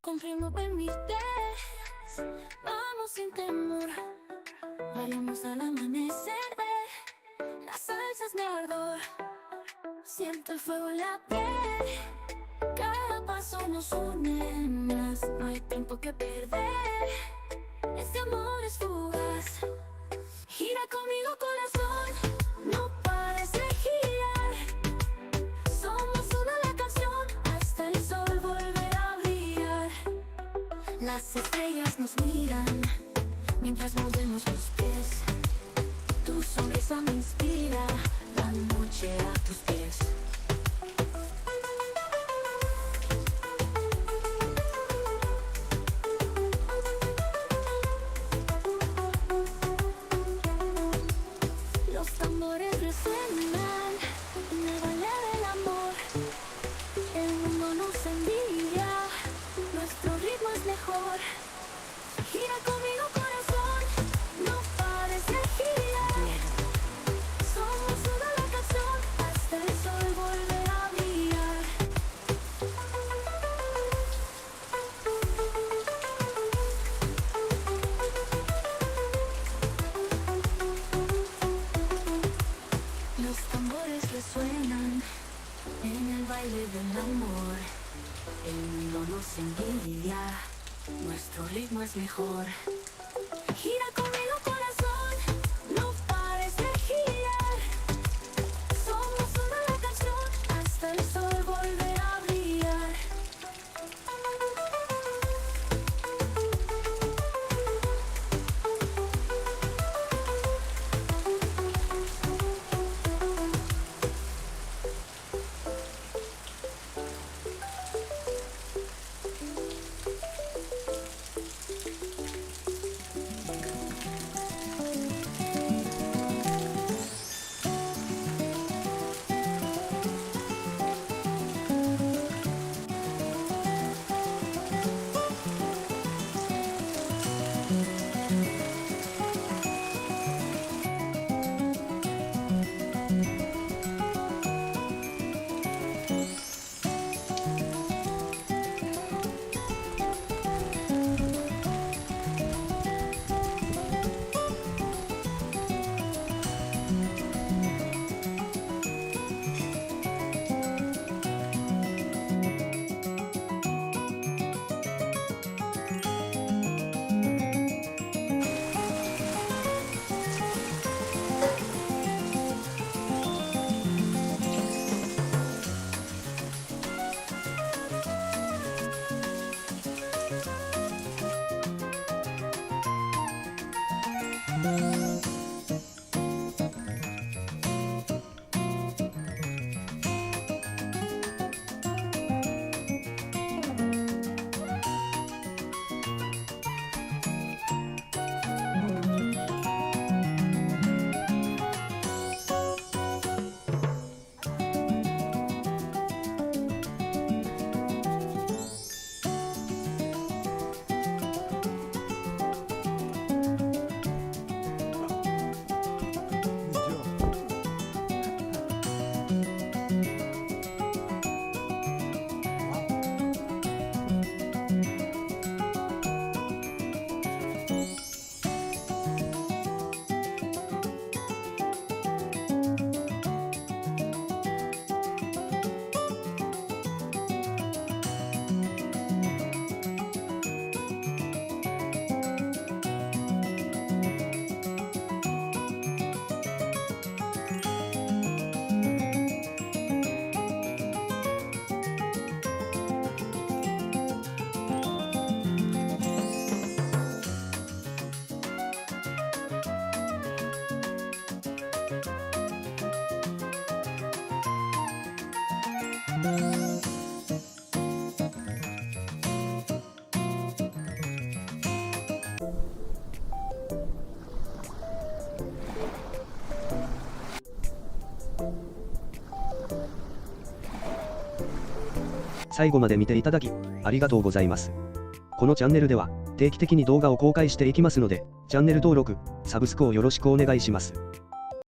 Confiemos en mis pies, vamos sin temor, bailemos al amanecer, las salsas de ardor, siento el fuego en la piel, cada paso nos une más, no hay tiempo que perder, este amor es fugaz, gira conmigo corazón, no pares de girar, somos una la canción, hasta el sol volverá a brillar, las estrellas nos miran, mientras movemos los pies, tu sonrisa me inspira, la noche a tus pies. Los tambores resuenan en el baile del amor, el mundo nos envidia, nuestro ritmo es mejor. Gira conmigo corazón, no pares de girar, somos una la canción, hasta el sol volverá a brillar. Los tambores resuenan en el baile del amor, el mundo nos envidia, nuestro ritmo es mejor. Gira conmigo corazón, no pares de girar, somos una la canción, hasta el sol volverá a brillar.最後まで見ていただき、ありがとうございます。このチャンネルでは、定期的に動画を公開していきますので、チャンネル登録、サブスクをよろしくお願いします。